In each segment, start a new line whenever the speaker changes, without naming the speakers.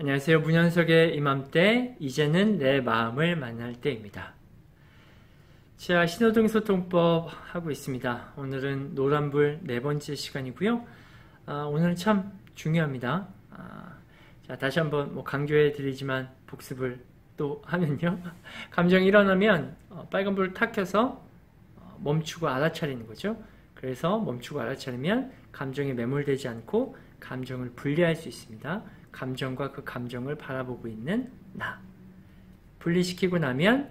안녕하세요. 문현석의 이맘때, 이제는 내 마음을 만날 때입니다. 자, 신호등 소통법 하고 있습니다. 오늘은 노란불 네 번째 시간이고요. 오늘은 참 중요합니다. 자, 다시 한번 강조해 드리지만 복습을 또 하면요. 감정이 일어나면 빨간불을 탁 켜서 멈추고 알아차리는 거죠. 그래서 멈추고 알아차리면 감정에 매몰되지 않고 감정을 분리할 수 있습니다. 감정과 그 감정을 바라보고 있는 나. 분리시키고 나면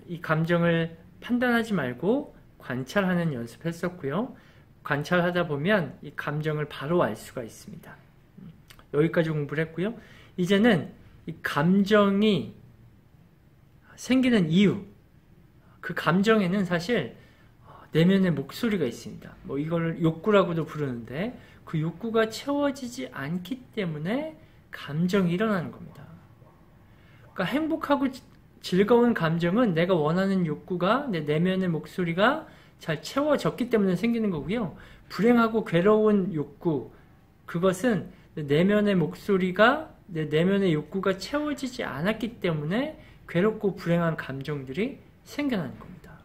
이 감정을 판단하지 말고 관찰하는 연습했었고요. 관찰하다 보면 이 감정을 바로 알 수가 있습니다. 여기까지 공부를 했고요. 이제는 이 감정이 생기는 이유, 그 감정에는 사실 내면의 목소리가 있습니다. 이걸 욕구라고도 부르는데 그 욕구가 채워지지 않기 때문에 감정이 일어나는 겁니다. 그러니까 행복하고 즐거운 감정은 내가 원하는 욕구가 내 내면의 목소리가 잘 채워졌기 때문에 생기는 거고요. 불행하고 괴로운 욕구, 그것은 내 내면의 목소리가 내 내면의 욕구가 채워지지 않았기 때문에 괴롭고 불행한 감정들이 생겨나는 겁니다.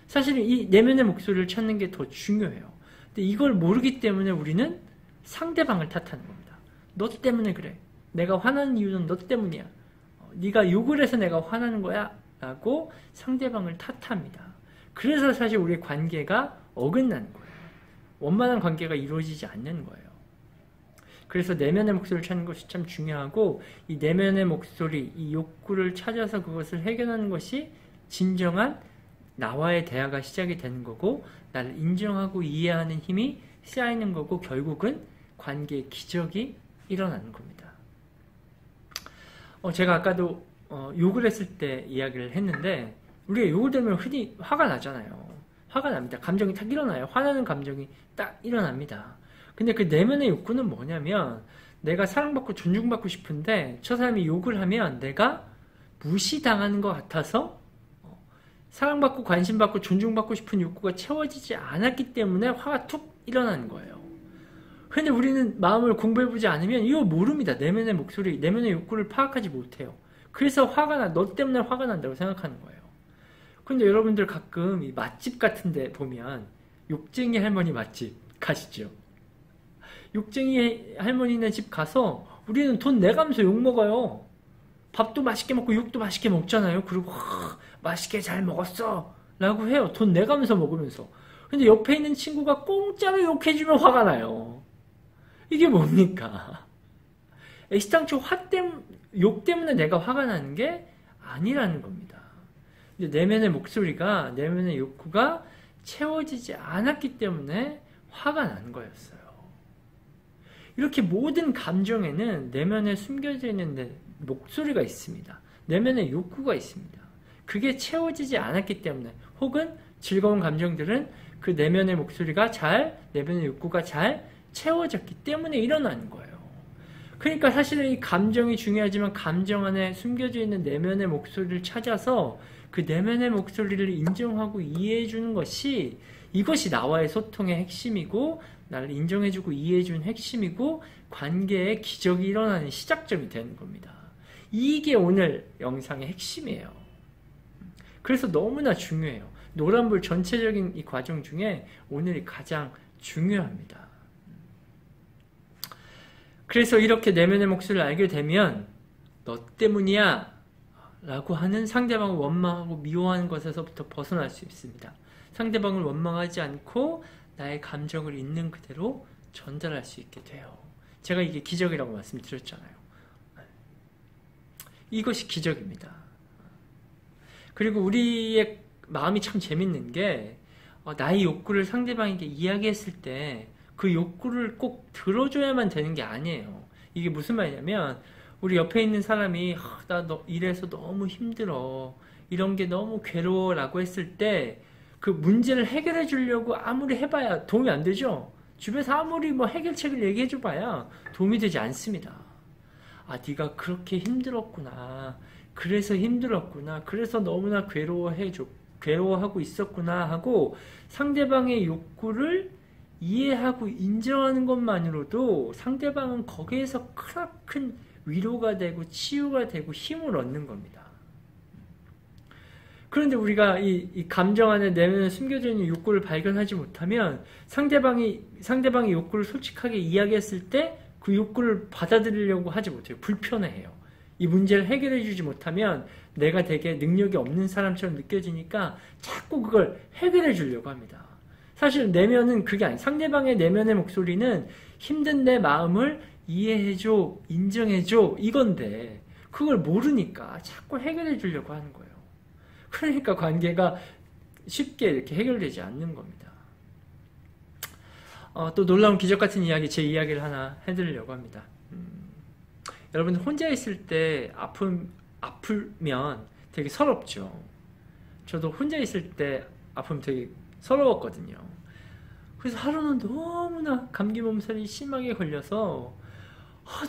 사실 이 내면의 목소리를 찾는 게 더 중요해요. 근데 이걸 모르기 때문에 우리는 상대방을 탓하는 겁니다. 너 때문에 그래. 내가 화나는 이유는 너 때문이야. 네가 욕을 해서 내가 화나는 거야. 라고 상대방을 탓합니다. 그래서 사실 우리의 관계가 어긋나는 거예요. 원만한 관계가 이루어지지 않는 거예요. 그래서 내면의 목소리를 찾는 것이 참 중요하고 이 내면의 목소리, 이 욕구를 찾아서 그것을 해결하는 것이 진정한 나와의 대화가 시작이 되는 거고 나를 인정하고 이해하는 힘이 쌓이는 거고 결국은 관계의 기적이 일어나는 겁니다. 제가 아까도 욕을 했을 때 이야기를 했는데 우리가 욕을 들으면 흔히 화가 나잖아요. 화가 납니다. 감정이 딱 일어나요. 화나는 감정이 딱 일어납니다. 근데 그 내면의 욕구는 뭐냐면 내가 사랑받고 존중받고 싶은데 저 사람이 욕을 하면 내가 무시당하는 것 같아서 사랑받고 관심받고 존중받고 싶은 욕구가 채워지지 않았기 때문에 화가 툭 일어나는 거예요. 근데 우리는 마음을 공부해보지 않으면 이거 모릅니다. 내면의 목소리, 내면의 욕구를 파악하지 못해요. 그래서 화가 나, 너 때문에 화가 난다고 생각하는 거예요. 근데 여러분들 가끔 이 맛집 같은 데 보면 욕쟁이 할머니 맛집 가시죠? 욕쟁이 할머니네 집 가서 우리는 돈 내가면서 욕 먹어요. 밥도 맛있게 먹고 욕도 맛있게 먹잖아요. 그리고 맛있게 잘 먹었어 라고 해요. 돈 내가면서 먹으면서. 근데 옆에 있는 친구가 공짜로 욕해주면 화가 나요. 이게 뭡니까? 애시당초 욕 때문에 내가 화가 나는 게 아니라는 겁니다. 내면의 목소리가, 내면의 욕구가 채워지지 않았기 때문에 화가 난 거였어요. 이렇게 모든 감정에는 내면에 숨겨져 있는 목소리가 있습니다. 내면의 욕구가 있습니다. 그게 채워지지 않았기 때문에 혹은 즐거운 감정들은 그 내면의 목소리가 내면의 욕구가 잘 채워졌기 때문에 일어나는 거예요. 그러니까 사실은 이 감정이 중요하지만 감정 안에 숨겨져 있는 내면의 목소리를 찾아서 그 내면의 목소리를 인정하고 이해해 주는 것이 이것이 나와의 소통의 핵심이고 나를 인정해주고 이해해주는 핵심이고 관계의 기적이 일어나는 시작점이 되는 겁니다. 이게 오늘 영상의 핵심이에요. 그래서 너무나 중요해요. 노란불 전체적인 이 과정 중에 오늘이 가장 중요합니다. 그래서 이렇게 내면의 목소리를 알게 되면 너 때문이야 라고 하는 상대방을 원망하고 미워하는 것에서부터 벗어날 수 있습니다. 상대방을 원망하지 않고 나의 감정을 있는 그대로 전달할 수 있게 돼요. 제가 이게 기적이라고 말씀드렸잖아요. 이것이 기적입니다. 그리고 우리의 마음이 참 재밌는 게 나의 욕구를 상대방에게 이야기했을 때 그 욕구를 꼭 들어줘야만 되는 게 아니에요. 이게 무슨 말이냐면 우리 옆에 있는 사람이 나 이래서 너무 힘들어, 이런 게 너무 괴로워 라고 했을 때 그 문제를 해결해 주려고 아무리 해봐야 도움이 안 되죠. 주변에서 아무리 해결책을 얘기해 줘봐야 도움이 되지 않습니다. 네가 그렇게 힘들었구나, 그래서 힘들었구나, 그래서 너무나 괴로워하고 있었구나 하고 상대방의 욕구를 이해하고 인정하는 것만으로도 상대방은 거기에서 크나큰 위로가 되고 치유가 되고 힘을 얻는 겁니다. 그런데 우리가 이 감정 안에 내면에 숨겨져 있는 욕구를 발견하지 못하면 상대방이 욕구를 솔직하게 이야기했을 때 그 욕구를 받아들이려고 하지 못해요. 불편해해요. 이 문제를 해결해 주지 못하면 내가 되게 능력이 없는 사람처럼 느껴지니까 자꾸 그걸 해결해 주려고 합니다. 사실 내면은 그게 아니에요. 상대방의 내면의 목소리는 힘든 내 마음을 이해해줘, 인정해줘 이건데 그걸 모르니까 자꾸 해결해 주려고 하는 거예요. 그러니까 관계가 쉽게 이렇게 해결되지 않는 겁니다. 또 놀라운 기적 같은 이야기, 제 이야기를 하나 해드리려고 합니다. 여러분 혼자 있을 때 아프면 되게 서럽죠. 저도 혼자 있을 때 아프면 되게 서러웠거든요. 그래서 하루는 너무나 감기 몸살이 심하게 걸려서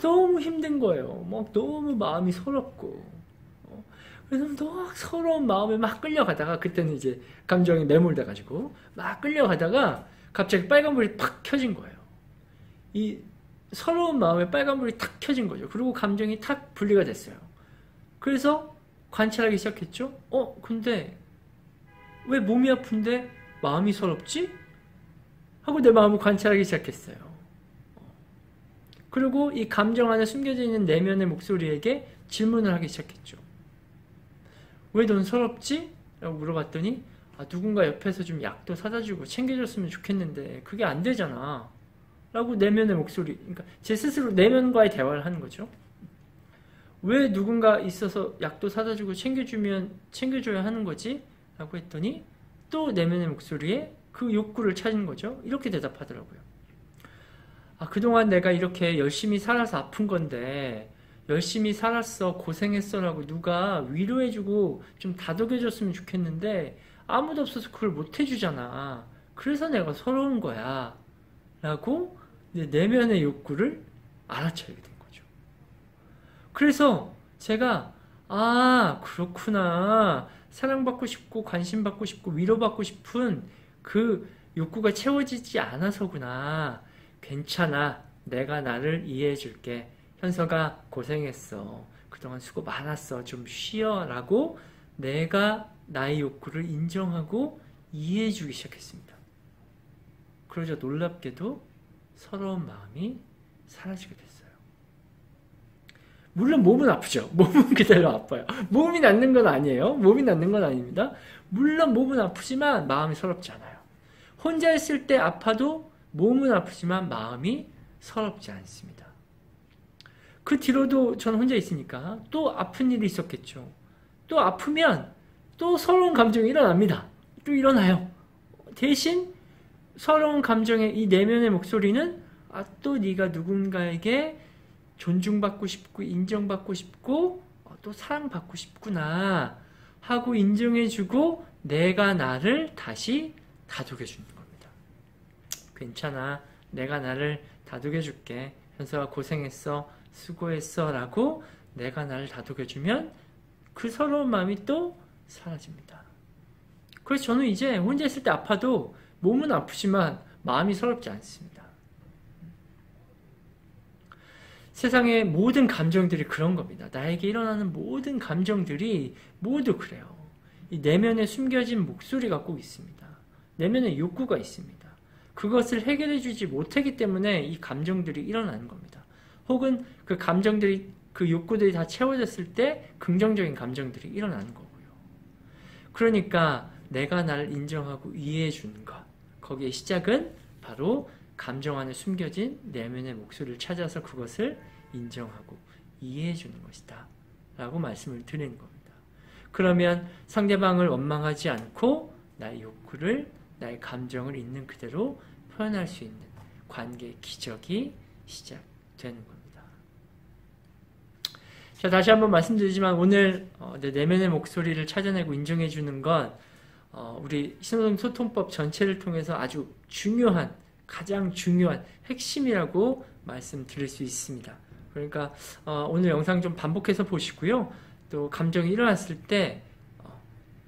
너무 힘든 거예요. 막 너무 마음이 서럽고 그래서 막 서러운 마음에 막 끌려가다가 그때는 이제 감정이 매몰돼가지고 막 끌려가다가 갑자기 빨간불이 팍 켜진 거예요. 이 서러운 마음에 빨간불이 탁 켜진 거죠. 그리고 감정이 탁 분리가 됐어요. 그래서 관찰하기 시작했죠. 근데 왜 몸이 아픈데 마음이 서럽지? 하고 내 마음을 관찰하기 시작했어요. 그리고 이 감정 안에 숨겨져 있는 내면의 목소리에게 질문을 하기 시작했죠. 왜 넌 서럽지? 라고 물어봤더니 누군가 옆에서 좀 약도 사다 주고 챙겨줬으면 좋겠는데 그게 안 되잖아. 라고 내면의 목소리, 그러니까 제 스스로 내면과의 대화를 하는 거죠. 왜 누군가 있어서 약도 사다 주고 챙겨줘야 하는 거지? 라고 했더니 또 내면의 목소리에 그 욕구를 찾은 거죠. 이렇게 대답하더라고요. 그동안 내가 이렇게 열심히 살아서 아픈 건데 열심히 살았어, 고생했어 라고 누가 위로해주고 좀 다독여줬으면 좋겠는데 아무도 없어서 그걸 못 해주잖아. 그래서 내가 서러운 거야 라고 내면의 욕구를 알아차리게 된 거죠. 그래서 제가 그렇구나, 사랑받고 싶고 관심받고 싶고 위로받고 싶은 그 욕구가 채워지지 않아서구나. 괜찮아, 내가 나를 이해해 줄게. 현서가 고생했어, 그동안 수고 많았어, 좀 쉬어 라고 내가 나의 욕구를 인정하고 이해해 주기 시작했습니다. 그러자 놀랍게도 서러운 마음이 사라지게 됐어요. 물론 몸은 아프죠. 몸은 그대로 아파요. 몸이 낫는 건 아니에요. 몸이 낫는 건 아닙니다. 물론 몸은 아프지만 마음이 서럽지 않아요. 혼자 있을 때 아파도 몸은 아프지만 마음이 서럽지 않습니다. 그 뒤로도 저는 혼자 있으니까 또 아픈 일이 있었겠죠. 또 아프면 또 서러운 감정이 일어납니다. 또 일어나요. 대신 서러운 감정의 이 내면의 목소리는 또 네가 누군가에게 존중받고 싶고 인정받고 싶고 또 사랑받고 싶구나 하고 인정해주고 내가 나를 다시 다독여주는 겁니다. 괜찮아, 내가 나를 다독여줄게. 현서가 고생했어, 수고했어 라고 내가 나를 다독여주면 그 서러운 마음이 또 사라집니다. 그래서 저는 이제 혼자 있을 때 아파도 몸은 아프지만 마음이 서럽지 않습니다. 세상의 모든 감정들이 그런 겁니다. 나에게 일어나는 모든 감정들이 모두 그래요. 이 내면에 숨겨진 목소리가 꼭 있습니다. 내면에 욕구가 있습니다. 그것을 해결해 주지 못하기 때문에 이 감정들이 일어나는 겁니다. 혹은 그 감정들이, 그 욕구들이 다 채워졌을 때 긍정적인 감정들이 일어나는 거고요. 그러니까 내가 나를 인정하고 이해해 주는 것, 거기에 시작은 바로 감정 안에 숨겨진 내면의 목소리를 찾아서 그것을 인정하고 이해해 주는 것이다 라고 말씀을 드리는 겁니다. 그러면 상대방을 원망하지 않고 나의 욕구를, 나의 감정을 있는 그대로 표현할 수 있는 관계의 기적이 시작되는 겁니다. 자, 다시 한번 말씀드리지만 오늘 내 내면의 목소리를 찾아내고 인정해 주는 건 우리 신호등 소통법 전체를 통해서 아주 중요한, 가장 중요한 핵심이라고 말씀드릴 수 있습니다. 그러니까 오늘 영상 좀 반복해서 보시고요. 또 감정이 일어났을 때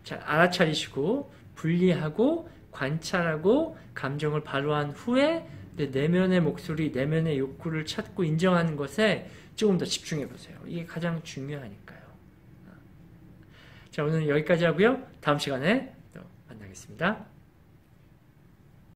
잘 알아차리시고 분리하고 관찰하고 감정을 발휘한 후에 근데 내면의 목소리, 내면의 욕구를 찾고 인정하는 것에 조금 더 집중해 보세요. 이게 가장 중요하니까요. 자, 오늘 여기까지 하고요. 다음 시간에 또 만나겠습니다.